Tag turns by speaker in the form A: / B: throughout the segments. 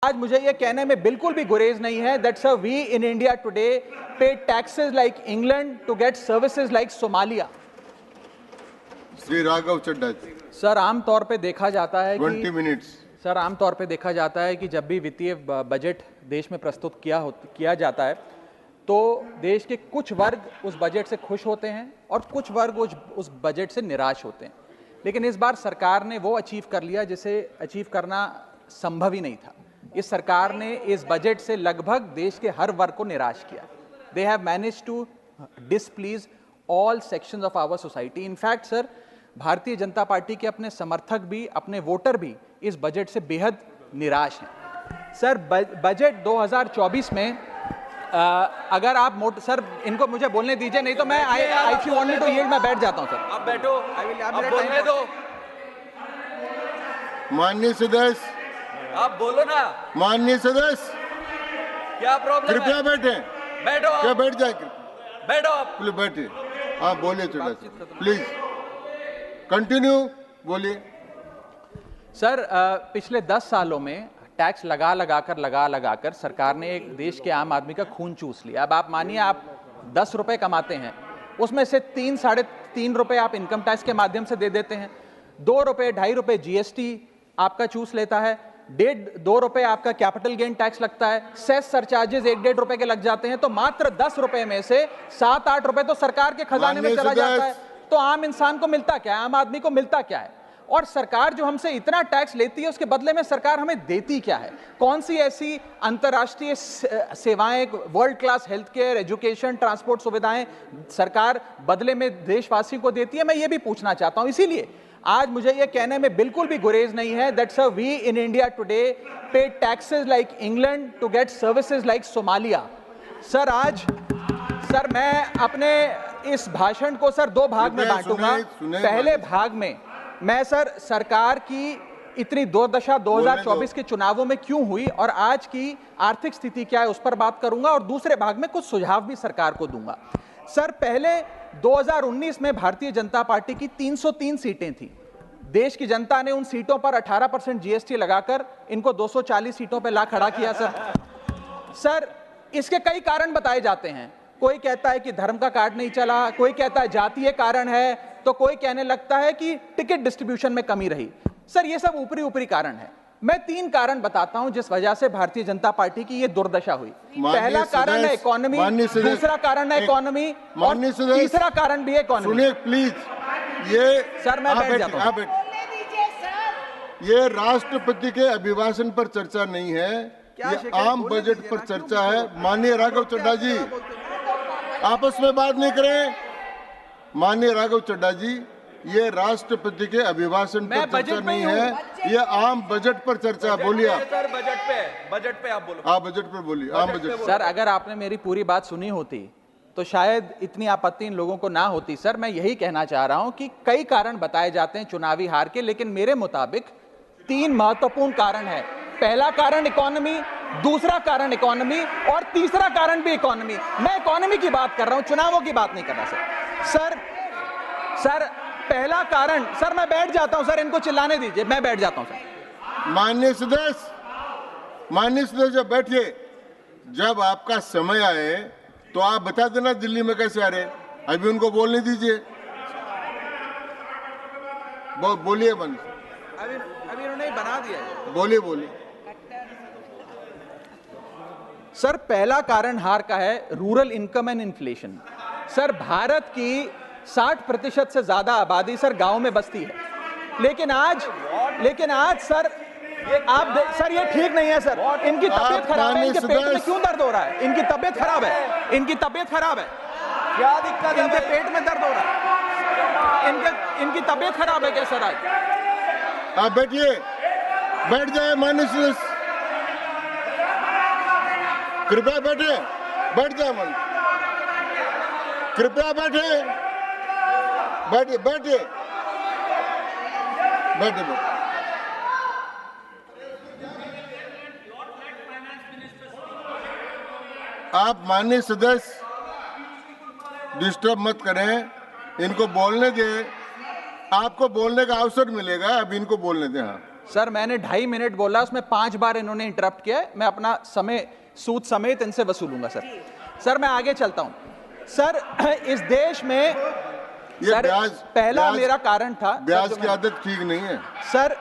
A: आज मुझे ये कहने में बिल्कुल भी गुरेज नहीं है that sir we in India today pay taxes like England to get services like Somalia.
B: Shri Raghav Chadha ji,
A: sir आमतौर पे देखा जाता है
B: 20 मिनट्स।
A: सर आमतौर पे देखा जाता है कि जब भी वित्तीय बजट देश में प्रस्तुत किया जाता है तो देश के कुछ वर्ग उस बजट से खुश होते हैं और कुछ वर्ग उस बजट से निराश होते हैं। लेकिन इस बार सरकार ने वो अचीव कर लिया जिसे अचीव करना संभव ही नहीं था। इस सरकार ने इस बजट से लगभग देश के हर वर्ग को निराश किया। They have managed to displease all sections of our society. In fact sir Bharatiya Janata party के अपने समर्थक भी, अपने वोटर भी इस बजट से बेहद निराश हैं। सर बजट 2024 में अगर आप सर इनको मुझे बोलने दीजिए, नहीं तो मैं if you want me to yield मैं बैठ जाता हूं सर।
C: आप बैठो, आप बोलने दो।
B: माननीय सदस्य,
C: आप बोलो ना।
B: माननीय सदस्य,
C: क्या प्रॉब्लम है?
B: कृपया बैठे।
C: बैठो आप।
B: क्या बैठ जाए?
C: बैठो आप।
B: प्लीज बैठिए। आप बोलिए चड्ढा जी, प्लीज कंटिन्यू बोलिए।
A: सर पिछले 10 सालों में टैक्स लगा कर सरकार ने एक देश के आम आदमी का खून चूस लिया। अब आप मानिए आप 10 रुपए कमाते हैं, उसमें से 3-3.5 रुपए आप इनकम टैक्स के माध्यम से दे देते हैं, 2 रुपए 2.5 रुपए जीएसटी आपका चूस लेता है, 1.5-2 रुपए आपका कैपिटल गेन टैक्स लगता है, सेस सरचार्जेस 1-1.5 रुपए के लग जाते हैं, तो मात्र 10 रुपए में से 7-8 रुपए तो सरकार के खजाने में चला जाता है। तो आम इंसान को मिलता क्या है, आम आदमी को मिलता क्या है? और सरकार जो हमसे इतना टैक्स लेती है उसके बदले में सरकार हमें देती क्या है? कौन सी ऐसी अंतर्राष्ट्रीय सेवाएं, world class health care, education, transport सुविधाएं सरकार बदले में देशवासियों को देती है? मैं ये भी पूछना चाहता हूं। इसीलिए आज मुझे ये कहने में बिल्कुल भी गुरेज नहीं है that sir we in India today pay taxes like England to get services like Somalia. Sir मैं अपने इस भाषण को सर 2 भाग में बांटूंगा। पहले भाग में मैं सर सरकार की इतनी दुर्दशा 2024 के चुनावों में क्यों हुई और आज की आर्थिक स्थिति क्या है उस पर बात करूंगा, और दूसरे भाग में कुछ सुझाव भी सरकार को दूंगा। सर पहले 2019 में भारतीय जनता पार्टी की 303 सीटें थी। देश की जनता ने उन सीटों पर 18% जीएसटी लगाकर इनको 240 सीटों पर ला खड़ा किया। सर इसके कई कारण बताए जाते हैं। कोई कहता है कि धर्म का कार्ड नहीं चला, कोई कहता है जातीय कारण है, तो कोई कहने लगता है कि टिकट डिस्ट्रीब्यूशन में कमी रही। सर ये सब ऊपरी कारण है। मैं 3 कारण बताता हूं जिस वजह से भारतीय जनता पार्टी की ये दुर्दशा हुई। पहला कारण है इकोनॉमी, दूसरा कारण है इकोनॉमी, और तीसरा कारण भी है इकोनॉमी।
B: सुनिए प्लीज, ये
A: सर मैं बैठ जाता हूं।
B: ये राष्ट्रपति के अभिभाषण पर चर्चा नहीं है, ये आम बजट पर चर्चा है। माननीय राघव चड्ढा जी, आपस में बात नहीं करें। माननीय राघव चड्ढा जी, ये राष्ट्रपति के अभिभाषण पर चर्चा नहीं है, ये आम बजट पर चर्चा। बोलिए आप।
C: सर बजट पे आप बोलो।
B: आप बजट पर बोलिए, आम बजट।
A: सर अगर आपने मेरी पूरी बात सुनी होती तो शायद इतनी आपत्ति इन लोगों को ना होती। सर मैं यही कहना चाह रहा हूं कि कई कारण बताए जाते हैं चुनावी हार के, लेकिन मेरे मुताबिक 3 महत्वपूर्ण कारण है। पहला कारण इकोनॉमी, दूसरा कारण इकोनॉमी, और तीसरा कारण भी इकोनॉमी। मैं इकोनॉमी की बात कर रहा हूं, चुनावों की बात नहीं कर रहा। सर पहला कारण, सर मैं बैठ जाता हूं। सर इनको चिल्लाने दीजिए, मैं बैठ जाता हूं। सर
B: माननीय सदस्य जब बैठिए, जब आपका समय आए तो आप बता देना दिल्ली में कैसे आ रहे। अभी उनको बोलने दीजिए, बोलिए।
A: अभी उन्होंने बना दिया है।
B: बोलिए।
A: सर पहला कारण हार का है rural income and inflation. Sir Bharat की 60% से ज्यादा आबादी सर गांव में बसती है, लेकिन आज सर सर ये ठीक नहीं है। सर इनकी तबीयत खराब है, इनके पेट में क्यों दर्द हो रहा है? इनकी तबीयत खराब है।
C: क्या दिक्कत है?
A: इनके पेट में दर्द हो रहा है, इनकी तबीयत खराब है क्या सर? आज
B: आप बैठिए, बैठ जाए। माननीय सदस्य कृपया बैठे, बैठ जाए। मन कृपया बैठे। आप माननीय सदस्य डिस्टर्ब मत करें, इनको बोलने दें। आपको बोलने का अवसर मिलेगा, अब इनको बोलने दें। हाँ
A: सर मैंने 2.5 मिनट बोला, उसमें 5 बार इन्होंने इंटरप्ट किया है। मैं अपना समय सूद समेत इनसे वसूलूंगा सर मैं आगे चलता हूं सर। इस देश में सर पहला मेरा कारण था,
B: ब्याज की आदत ठीक नहीं है
A: sir.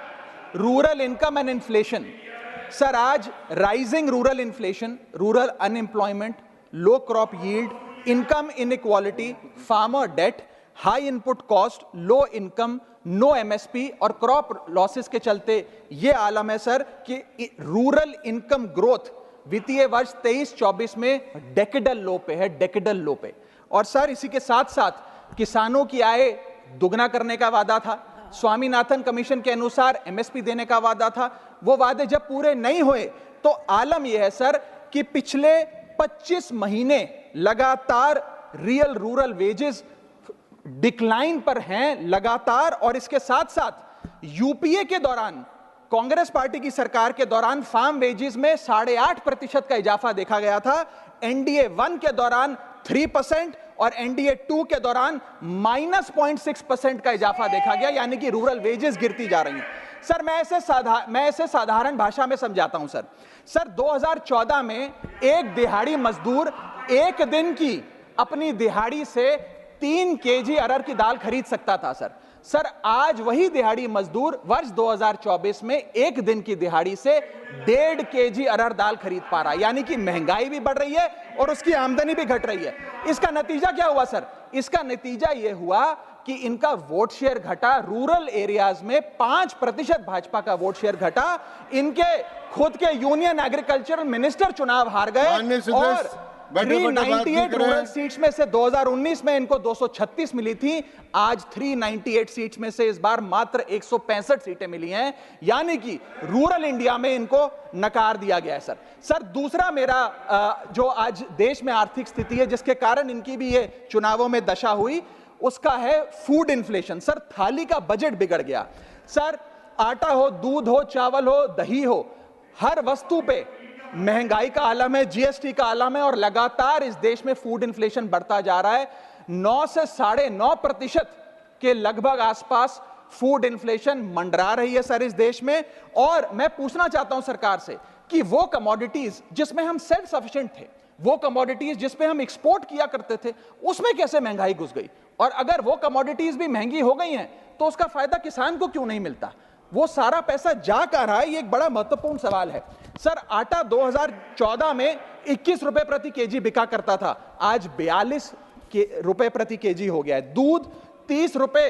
A: Rural income and inflation sir, आज rising rural inflation, rural unemployment, low crop yield, income inequality, farmer debt, high input cost, low income, no MSP और क्रॉप लॉसेस के चलते यह आलम है सर कि रूरल इनकम ग्रोथ वित्तीय वर्ष 23-24 में डेकेडल लो पे है, डेकेडल लो पे। और सर इसी के साथ साथ किसानों की आय दुगना करने का वादा था, स्वामीनाथन कमीशन के अनुसार एमएसपी देने का वादा था। वो वादे जब पूरे नहीं हुए तो आलम यह है सर कि पिछले 25 महीने लगातार रियल रूरल वेजेस डिक्लाइन पर हैं लगातार। और इसके साथ साथ यूपीए के दौरान, कांग्रेस पार्टी की सरकार के दौरान फार्म वेजेस में 8.5% का इजाफा देखा गया था। एनडीए 1 के दौरान 3% और एनडीए 2 के दौरान -0.6% का इजाफा देखा गया, यानी कि रूरल वेजेस गिरती जा रही हैं। सर मैं ऐसे साधारण भाषा में समझाता हूं सर 2014 में एक दिहाड़ी मजदूर एक दिन की अपनी दिहाड़ी से 3 केजी अरहर की दाल खरीद सकता था सर आज वही दिहाड़ी मजदूर वर्ष 2024 में एक दिन की दिहाड़ी से 1.5 केजी अरहर दाल खरीद पा रहा है, यानी कि महंगाई भी बढ़ रही है और उसकी आमदनी भी घट रही है। इसका नतीजा क्या हुआ सर? इसका नतीजा यह हुआ कि इनका वोट शेयर घटा, रूरल एरियाज में 5% भाजपा का वोट शेयर घटा, इनके खुद के यूनियन एग्रीकल्चरल मिनिस्टर चुनाव हार गए और 398 रूरल सीट्स में से 2019 में इनको 236 मिली थी, आज 398 सीट्स में से इस बार मात्र 165 सीटें मिली हैं, यानी कि रूरल इंडिया में इनको नकार दिया गया है सर दूसरा मेरा जो आज देश में आर्थिक स्थिति है जिसके कारण इनकी भी ये चुनावों में दशा हुई, उसका है फूड इन्फ्लेशन। सर थाली का बजट बिगड़ गया सर, आटा हो, दूध हो, चावल हो, दही हो, हर वस्तु पे महंगाई का आलम है, जीएसटी का आलम है और लगातार इस देश में फूड इन्फ्लेशन बढ़ता जा रहा है। 9 से 9.5% के लगभग आसपास फूड इन्फ्लेशन मंडरा रही है सर इस देश में। और मैं पूछना चाहता हूं सरकार से कि वो कमोडिटीज जिसमें हम सेल्फ सफिशिएंट थे, वो कमोडिटीज जिस पे हम एक्सपोर्ट किया करते थे, उसमें कैसे महंगाई घुस गई? और अगर वो कमोडिटीज भी महंगी हो गई हैं तो उसका फायदा किसान को क्यों नहीं मिलता? वो सारा पैसा जा कहां रहा है? ये एक बड़ा महत्वपूर्ण सवाल है सर। आटा 2014 में 21 रुपए प्रति केजी बिका करता था, आज 42 रुपए प्रति केजी हो गया है। दूध 30 रुपए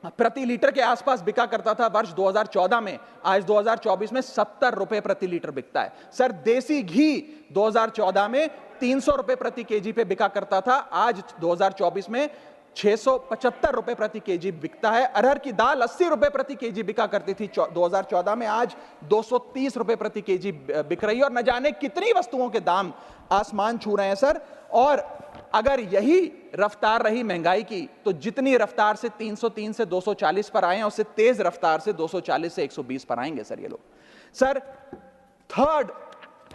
A: प्रति लीटर के आसपास बिका करता था वर्ष 2014 में, आज 2024 में 70 रुपए प्रति लीटर बिकता है सर। देसी घी 2014 में 300 रुपए प्रति केजी पे बिका करता था, आज 2024 में 675 रुपए प्रति केजी बिकता है। अरहर की दाल 80 रुपए प्रति केजी बिका करती थी 2014 में, आज 230 रुपए प्रति केजी बिक रही है। और न जाने कितनी वस्तुओं के दाम आसमान छू रहे हैं सर। और अगर यही रफ्तार रही महंगाई की तो जितनी रफ्तार से 303 से 240 पर आए हैं, उससे तेज रफ्तार से 240 से 120 पर आएंगे सर ये लोग। Sir third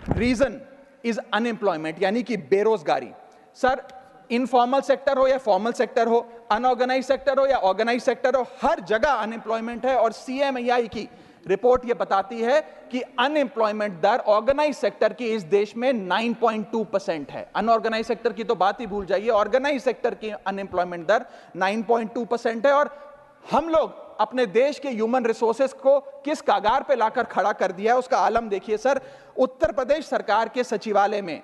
A: reason is unemployment, यानी कि बेरोजगारी। सर इनफॉर्मल सेक्टर हो या फॉर्मल सेक्टर हो, अनऑर्गेनाइज सेक्टर हो या ऑर्गेनाइज सेक्टर हो, हर जगह अनएम्प्लॉयमेंट है। और सीएमआई की रिपोर्ट यह बताती है कि अनएम्प्लॉयमेंट दर ऑर्गेनाइज सेक्टर की इस देश में 9.2% है। अनऑर्गेनाइज सेक्टर की तो बात ही भूल जाइए, ऑर्गेनाइज सेक्टर की अनएम्प्लॉयमेंट दर 9.2% है। और हम लोग अपने देश के ह्यूमन रिसोर्सेस को किस कागार पे लाकर खड़ा कर दिया है उसका आलम देखिए सर। उत्तर प्रदेश सरकार के सचिवालय में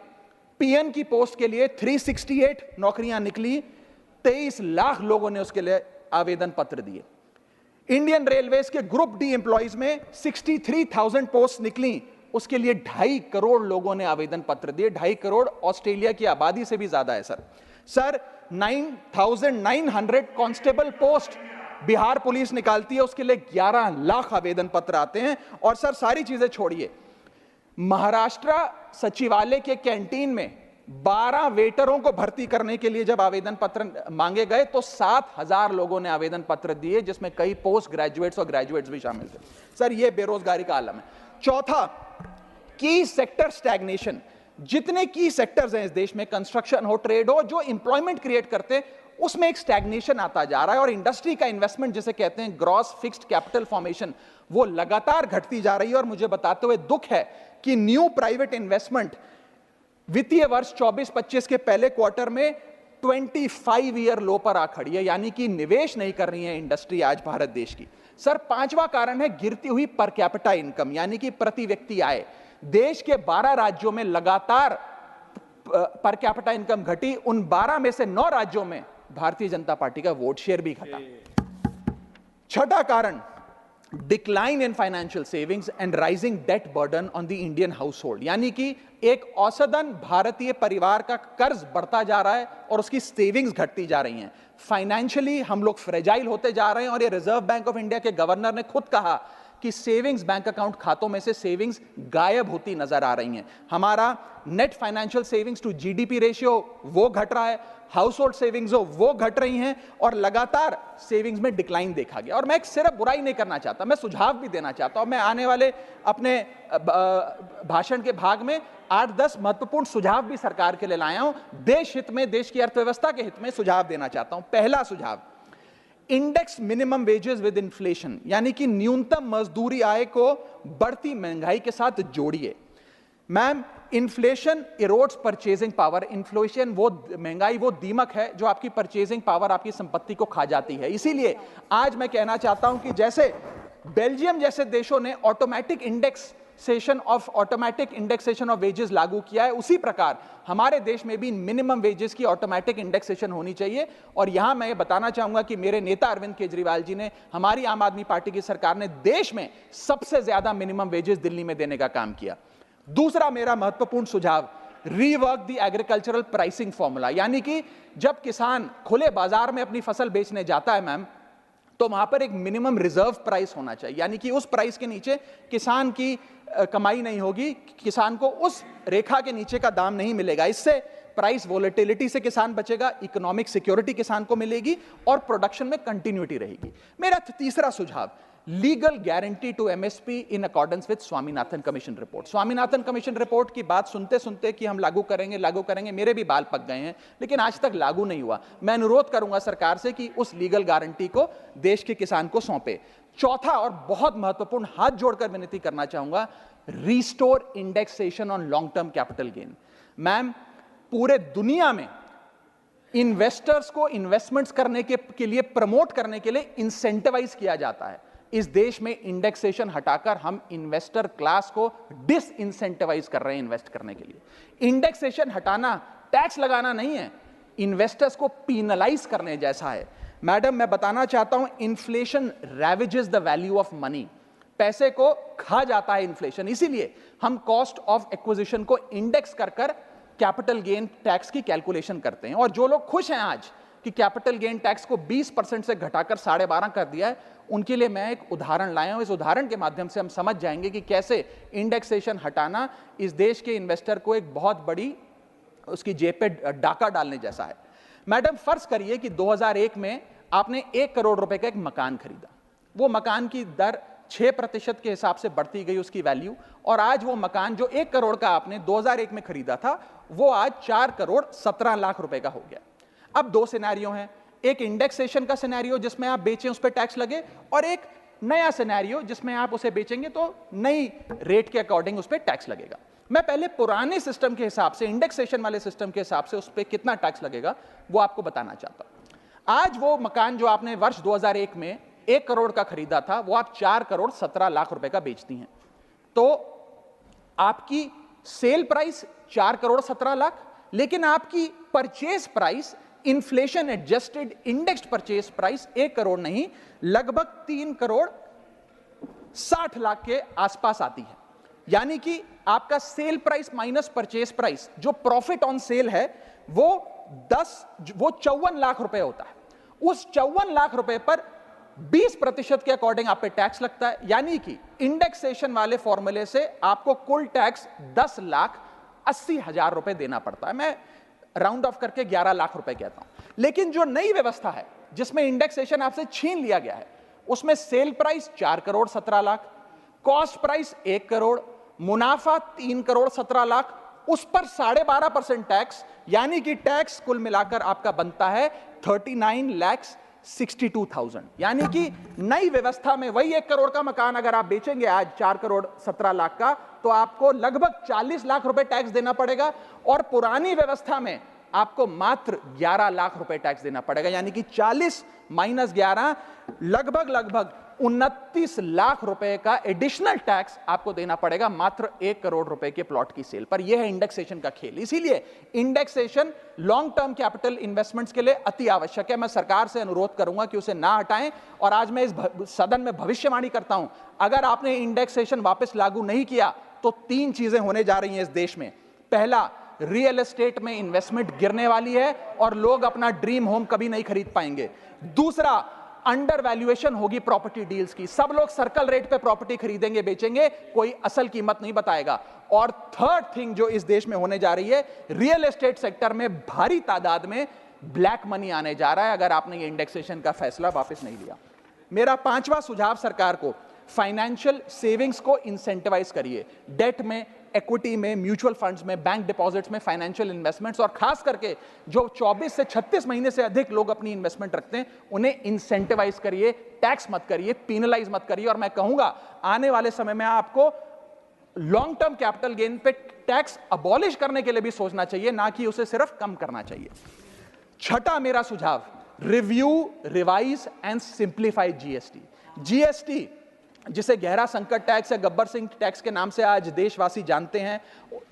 A: पीएन की पोस्ट के लिए 368 नौकरियां निकली, 23 लाख लोगों ने उसके लिए आवेदन पत्र दिए। इंडियन रेलवेज के ग्रुप डी एम्प्लॉइज में 63,000 पोस्ट निकली, उसके लिए 2.5 करोड़ लोगों ने आवेदन पत्र दिए। 2.5 करोड़ ऑस्ट्रेलिया की आबादी से भी ज्यादा है sir 9,900 constable post Bihar police निकालती है, उसके लिए 11 लाख आवेदन पत्र आते हैं। और सर सारी चीजें छोड़िए, महाराष्ट्र सचिवालय के कैंटीन में 12 वेटरों को भर्ती करने के लिए जब आवेदन पत्र मांगे गए तो 7,000 लोगों ने आवेदन पत्र दिए, जिसमें कई पोस्ट ग्रेजुएट्स और ग्रेजुएट्स भी शामिल थे। सर यह बेरोजगारी का आलम है। चौथा, की सेक्टर स्टैग्नेशन। जितने की सेक्टर्स हैं इस देश में, कंस्ट्रक्शन हो, ट्रेड हो, जो एम्प्लॉयमेंट क्रिएट करते हैं, उसमें एक स्टैग्नेशन आता जा रहा है और इंडस्ट्री का इन्वेस्टमेंट जिसे कहते हैं ग्रॉस फिक्स्ड कैपिटल फॉर्मेशन, वो लगातार घटती जा रही है। और मुझे बताते हुए दुख है कि न्यू प्राइवेट इन्वेस्टमेंट वित्तीय वर्ष 24-25 के पहले क्वार्टर में 25 ईयर लो पर आ खड़ी है, यानी कि निवेश नहीं कर रही है इंडस्ट्री आज भारत देश की। सर, पांचवा कारण है गिरती हुई पर कैपिटा इनकम, यानी कि प्रति व्यक्ति आय। देश के 12 राज्यों में लगातार पर कैपिटा इनकम घटी, उन 12 में से 9 राज्यों में भारतीय जनता पार्टी का वोट शेयर भी घटा। छठा कारण, decline in financial savings and rising debt burden on the Indian household, यानी कि एक औसतन भारतीय परिवार का कर्ज बढ़ता जा रहा है और उसकी सेविंग्स घटती जा रही हैं। फाइनेंशियली हम लोग फ्रेजाइल होते जा रहे हैं और ये रिजर्व बैंक ऑफ इंडिया के गवर्नर ने खुद कहा कि सेविंग्स बैंक अकाउंट खातों में से सेविंग्स गायब होती नजर आ रही हैं। हमारा net financial savings to GDP ratio वो घट रहा है, हाउस होल्ड सेविंग्स वो घट रही हैं और लगातार सेविंग्स में डिक्लाइन देखा गया। और मैं सिर्फ बुराई नहीं करना चाहता, मैं सुझाव भी देना चाहता हूं। मैं आने वाले अपने भाषण के भाग में 8-10 महत्वपूर्ण सुझाव भी सरकार के लिए लाया हूं। देश हित में, देश की अर्थव्यवस्था के हित में सुझाव देना चाहता हूं। पहला सुझाव, index minimum wages with inflation, यानी कि न्यूनतम मजदूरी आय को बढ़ती महंगाई के साथ जोड़िए। Ma'am, inflation erodes purchasing power. Inflation वो महंगाई वो दीमक है जो आपकी परचेजिंग पावर, आपकी संपत्ति को खा जाती है। इसीलिए आज मैं कहना चाहता हूं कि जैसे बेल्जियम जैसे देशों ने ऑटोमेटिक इंडेक्सेशन ऑफ वेजेस लागू किया है, उसी प्रकार हमारे देश में भी मिनिमम वेजेस की ऑटोमेटिक इंडेक्सेशन होनी चाहिए। और यहां मैं ये बताना चाहूंगा कि मेरे नेता अरविंद केजरीवाल जी ने, हमारी आम आदमी पार्टी की सरकार ने देश में सबसे ज्यादा मिनिमम वेजेस दिल्ली में देने का काम किया। दूसरा मेरा महत्वपूर्ण सुझाव, rework the agricultural pricing formula, यानी कि जब किसान खुले बाजार में अपनी फसल बेचने जाता है मैम, तो वहां पर एक मिनिमम रिजर्व प्राइस होना चाहिए, यानी कि उस प्राइस के नीचे किसान की कमाई नहीं होगी, किसान को उस रेखा के नीचे का दाम नहीं मिलेगा। इससे प्राइस वोलेटिलिटी से किसान बचेगा, इकोनॉमिक सिक्योरिटी किसान को मिलेगी और प्रोडक्शन में कंटिन्यूटी रहेगी। मेरा तीसरा सुझाव, legal guarantee to MSP in accordance with Swaminathan commission report. Swaminathan commission report की बात सुनते सुनते कि हम लागू करेंगे, मेरे भी बाल पक गए हैं, लेकिन आज तक लागू नहीं हुआ। मैं अनुरोध करूंगा सरकार से कि उस लीगल गारंटी को देश के किसान को सौंपे। चौथा और बहुत महत्वपूर्ण, हाथ जोड़कर विनती करना चाहूंगा, restore indexation on long term capital gain. Ma'am, पूरे दुनिया में इन्वेस्टर्स को इन्वेस्टमेंट्स करने के लिए प्रमोट करने के लिए इंसेंटिवाइज किया जाता है। इस देश में इंडेक्सेशन हटाकर हम इन्वेस्टर क्लास को डिसइंसेंटिवाइज कर रहे हैं इन्वेस्ट करने के लिए। इंडेक्सेशन हटाना टैक्स लगाना नहीं है, इन्वेस्टर्स को पीनलाइज करने जैसा है। मैडम, मैं बताना चाहता हूं, inflation ravages the value of money. पैसे को खा जाता है इन्फ्लेशन, इसीलिए हम कॉस्ट ऑफ एक्विजिशन को इंडेक्स कर कैपिटल गेन टैक्स की कैलकुलेशन करते हैं। और जो लोग खुश हैं आज कि कैपिटल गेन टैक्स को 20% से घटाकर 12.5 कर दिया है, उनके लिए मैं एक उदाहरण लाया हूं। इस उदाहरण के माध्यम से हम समझ जाएंगे कि कैसे इंडेक्सेशन हटाना इस देश के इन्वेस्टर को एक बहुत बड़ी उसकी जेब पे डाका डालने जैसा है। मैडम, फर्ज करिए कि 2001 में आपने 1 करोड़ रुपए का एक मकान खरीदा, वो मकान की दर 6% के हिसाब से बढ़ती गई उसकी वैल्यू, और आज वो मकान जो 1 करोड़ का आपने 2001 में खरीदा था, वो आज 4 करोड़ 17 लाख रुपए का हो गया। अब 2 सिनेरियो हैं, एक इंडेक्सेशन का सिनेरियो जिसमें आप बेचें उस पर टैक्स लगे, और एक नया सिनेरियो जिसमें आप उसे बेचेंगे तो नई रेट के अकॉर्डिंग उस पर टैक्स लगेगा। मैं पहले पुराने सिस्टम के हिसाब से, इंडेक्सेशन वाले सिस्टम के हिसाब से उस पर कितना टैक्स लगेगा वो आपको बताना चाहता हूं। आज वो मकान जो आपने वर्ष 2001 में 1 करोड़ का खरीदा था, वो आप 4 करोड़ 17 लाख रुपए का बेचती हैं, तो आपकी सेल प्राइस 4 करोड़ 17 लाख, लेकिन आपकी purchase price, inflation adjusted indexed purchase price 1 crore नहीं, लगभग 3 करोड़ 60 लाख के आसपास आती है। यानी कि आपका sale price minus purchase price, जो प्रॉफिट ऑन सेल है, वो 54 लाख रुपए होता है। उस 54 लाख रुपए पर 20% के अकॉर्डिंग आप पे टैक्स लगता है, यानी कि इंडेक्सेशन वाले फॉर्मूले से आपको कुल टैक्स 10,80,000 रुपए देना पड़ता है। मैं राउंड ऑफ करके 11 लाख रुपए कहता हूं। लेकिन जो नई व्यवस्था है जिसमें इंडेक्सेशन आपसे छीन लिया गया है, उसमें sale price 4 crore 17 lakh, cost price 1 crore, मुनाफा 3 करोड़ 17 लाख, उस पर 12.5% टैक्स, यानी कि टैक्स कुल मिलाकर आपका बनता है 39,62,000। यानी कि नई व्यवस्था में वही 1 करोड़ का मकान अगर आप बेचेंगे आज 4 करोड़ 17 लाख का, तो आपको लगभग 40 लाख रुपए टैक्स देना पड़ेगा, और पुरानी व्यवस्था में आपको मात्र 11 लाख रुपए टैक्स देना पड़ेगा। यानी कि 40 माइनस 11 लगभग 29 लाख रुपए का एडिशनल टैक्स आपको देना पड़ेगा मात्र 1 करोड़ रुपए के प्लॉट की सेल पर। यह है इंडेक्सेशन का खेल। इसीलिए indexation long term capital investments के लिए अति आवश्यक है। मैं सरकार से अनुरोध करूंगा कि उसे ना हटाएं, और आज मैं इस सदन में भविष्यवाणी करता हूं, अगर आपने इंडेक्सेशन वापस लागू नहीं किया तो 3 चीजें होने जा रही हैं इस देश में। पहला, रियल एस्टेट में इन्वेस्टमेंट गिरने वाली है और लोग अपना ड्रीम होम कभी नहीं खरीद पाएंगे। दूसरा, अंडर वैल्यूएशन होगी प्रॉपर्टी डील्स की, सब लोग सर्कल रेट पे प्रॉपर्टी खरीदेंगे बेचेंगे, कोई असल कीमत नहीं बताएगा। और थर्ड थिंग जो इस देश में होने जा रही है, रियल एस्टेट सेक्टर में भारी तादाद में ब्लैक मनी आने जा रहा है अगर आपने ये इंडेक्सेशन का फैसला वापस नहीं लिया। मेरा 5वां सुझाव सरकार को, फाइनेंशियल सेविंग्स को इंसेंटिवाइज करिए। डेट में, इक्विटी में, म्यूचुअल फंड्स में, बैंक डिपॉजिट्स में, फाइनेंशियल इन्वेस्टमेंट्स, और खास करके जो 24 से 36 महीने से अधिक लोग अपनी इन्वेस्टमेंट रखते हैं उन्हें इंसेंटिवाइज करिए, टैक्स मत करिए, पीनलाइज मत करिए। और मैं कहूंगा आने वाले समय में आपको लॉन्ग टर्म कैपिटल गेन पे टैक्स अबॉलिश करने के लिए भी सोचना चाहिए, ना कि उसे सिर्फ कम करना चाहिए। छठा मेरा सुझाव, review, revise and simplify GST. GST जिसे गहरा संकट टैक्स या गब्बर सिंह टैक्स के नाम से आज देशवासी जानते हैं,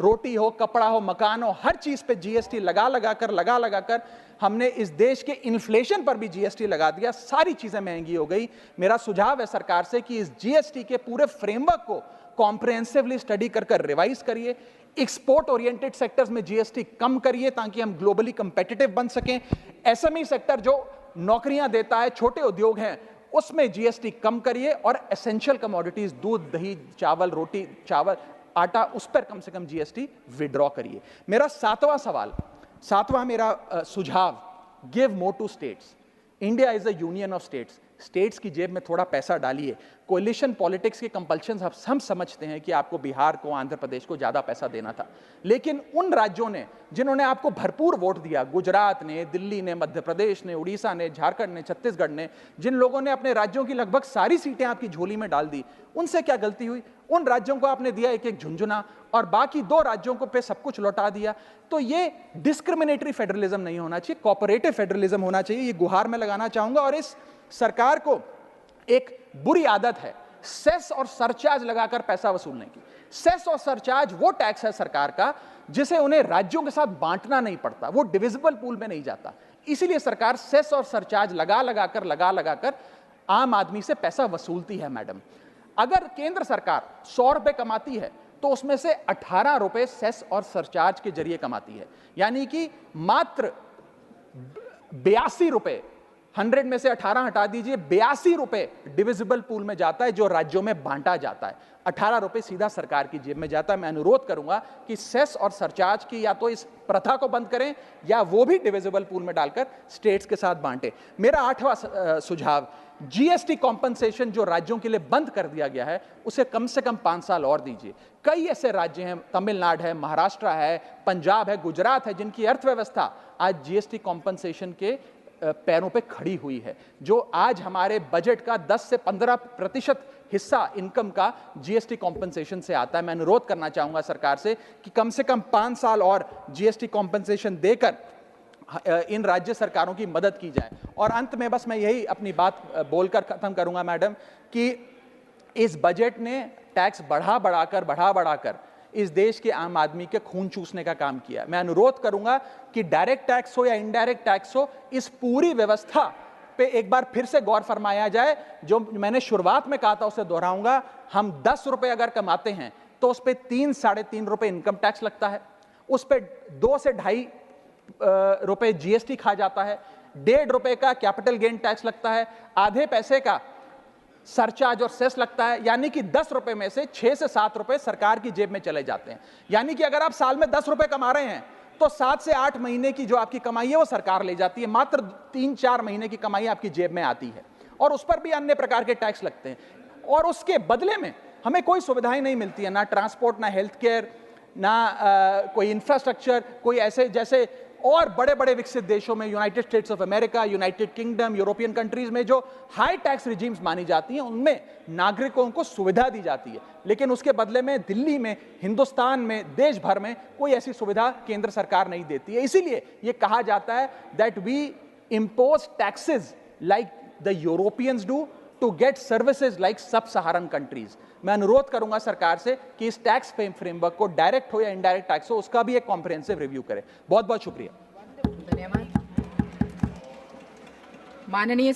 A: रोटी हो, कपड़ा हो, मकान हो, हर चीज पे जीएसटी लगा कर हमने इस देश के इन्फ्लेशन पर भी जीएसटी लगा दिया, सारी चीजें महंगी हो गई। मेरा सुझाव है सरकार से कि इस जीएसटी के पूरे फ्रेमवर्क को कॉम्प्रिहेंसिवली स्टडी कर रिवाइज करिए। एक्सपोर्ट ओरिएंटेड सेक्टर्स में जीएसटी कम करिए ताकि हम ग्लोबली कंपेटिटिव बन सकें। एसएमई सेक्टर जो नौकरियां देता है, छोटे उद्योग हैं, उसमें जीएसटी कम करिए। और एसेंशियल कमोडिटीज, दूध, दही, चावल, रोटी, चावल, आटा, उस पर कम से कम जीएसटी विड्रॉ करिए। मेरा 7वां मेरा सुझाव, give more to states. India is a union of states. States की जेब में थोड़ा पैसा डालिए। कोलिशन पॉलिटिक्स के कंपल्शन हम समझते हैं कि आपको बिहार को, आंध्र प्रदेश को ज्यादा पैसा देना था, लेकिन उन राज्यों ने जिन्होंने आपको भरपूर वोट दिया, गुजरात ने, दिल्ली ने, मध्य प्रदेश ने, उड़ीसा ने, झारखंड ने, छत्तीसगढ़ ने, जिन लोगों ने अपने राज्यों की लगभग सारी सीटें आपकी झोली में डाल दी, उनसे क्या गलती हुई? उन राज्यों को आपने दिया एक एक झुंझुना और बाकी 2 राज्यों को पे सब कुछ लौटा दिया। तो ये डिस्क्रिमिनेटरी फेडरलिज्म नहीं होना चाहिए, कोऑपरेटिव फेडरलिज्म होना चाहिए। ये गुहार में लगाना चाहूंगा। और इस सरकार को एक बुरी आदत है सेस और सरचार्ज लगाकर पैसा वसूलने की। सेस और सरचार्ज वो टैक्स है सरकार का जिसे उन्हें राज्यों के साथ बांटना नहीं पड़ता, वो डिविजिबल पूल में नहीं जाता। इसीलिए सरकार सेस और सरचार्ज लगा लगाकर आम आदमी से पैसा वसूलती है। मैडम, अगर केंद्र सरकार 100 रुपए कमाती है तो उसमें से 18 रुपए सेस और सरचार्ज के जरिए कमाती है, यानी कि मात्र 82 रुपए, 100 में से 18 हटा दीजिए, 82 रुपए डिविजिबल पूल में जाता है जो राज्यों में बांटा जाता है। 18 रुपए सीधा सरकार की जेब में जाता है। मैं अनुरोध करूंगा कि सेस और सरचार्ज की या तो इस प्रथा को बंद करें या वो भी डिविजिबल पूल में डालकर स्टेट्स के साथ बांटे। मेरा 8वां सुझाव, जीएसटी कॉम्पनसेशन जो राज्यों के लिए बंद कर दिया गया है उसे कम से कम 5 साल और दीजिए। कई ऐसे राज्य हैं, तमिलनाडु है, महाराष्ट्र है, पंजाब है, गुजरात है, जिनकी अर्थव्यवस्था आज जीएसटी कॉम्पनसेशन के पैरों पे खड़ी हुई है, जो आज हमारे बजट का 10 से 15% हिस्सा इनकम का जीएसटी कॉम्पनसेशन से आता है। मैं अनुरोध करना चाहूंगा सरकार से कि कम से कम 5 साल और जीएसटी कॉम्पनसेशन देकर इन राज्य सरकारों की मदद की जाए। और अंत में बस मैं यही अपनी बात बोलकर खत्म करूंगा मैडम, कि इस बजट ने टैक्स बढ़ा बढ़ाकर इस देश के आम आदमी के खून चूसने का काम किया। मैं अनुरोध करूंगा कि डायरेक्ट टैक्स हो या इनडायरेक्ट टैक्स हो, इस पूरी व्यवस्था पे एक बार फिर से गौर फरमाया जाए। जो मैंने शुरुआत में कहा था उसे दोहराऊंगा, हम 10 रुपए अगर कमाते हैं तो उस पर 3-3.5 रुपए इनकम टैक्स लगता है, उस पर 2 से 2.5 रुपए जीएसटी खा जाता है, 1.5 रुपए का कैपिटल गेन टैक्स लगता है, आधे पैसे का सरचार्ज और सेस लगता है, यानी कि 10 रुपए में से 6 से 7 रुपए सरकार की जेब में चले जाते हैं। यानी कि अगर आप साल में 10 रुपए कमा रहे हैं तो 7 से 8 महीने की जो आपकी कमाई है वो सरकार ले जाती है, मात्र 3-4 महीने की कमाई आपकी जेब में आती है, और उस पर भी अन्य प्रकार के टैक्स लगते हैं। और उसके बदले में हमें कोई सुविधाएं नहीं मिलती है, ना ट्रांसपोर्ट, ना हेल्थ केयर, ना कोई इंफ्रास्ट्रक्चर, कोई ऐसे जैसे और बड़े बड़े विकसित देशों में, United states of America, United kingdom, European countries में जो हाई टैक्स रिजीम्स मानी जाती हैं, उनमें नागरिकों को सुविधा दी जाती है, लेकिन उसके बदले में दिल्ली में, हिंदुस्तान में, देश भर में कोई ऐसी सुविधा केंद्र सरकार नहीं देती है। इसीलिए यह कहा जाता है that we impose taxes like the Europeans do to get services like sub-Saharan countries। मैं अनुरोध करूंगा सरकार से कि इस टैक्स फ्रेमवर्क को डायरेक्ट हो या इनडायरेक्ट टैक्स हो, उसका भी एक कॉम्प्रिहेंसिव रिव्यू करें। बहुत बहुत शुक्रिया।
D: धन्यवाद। माननीय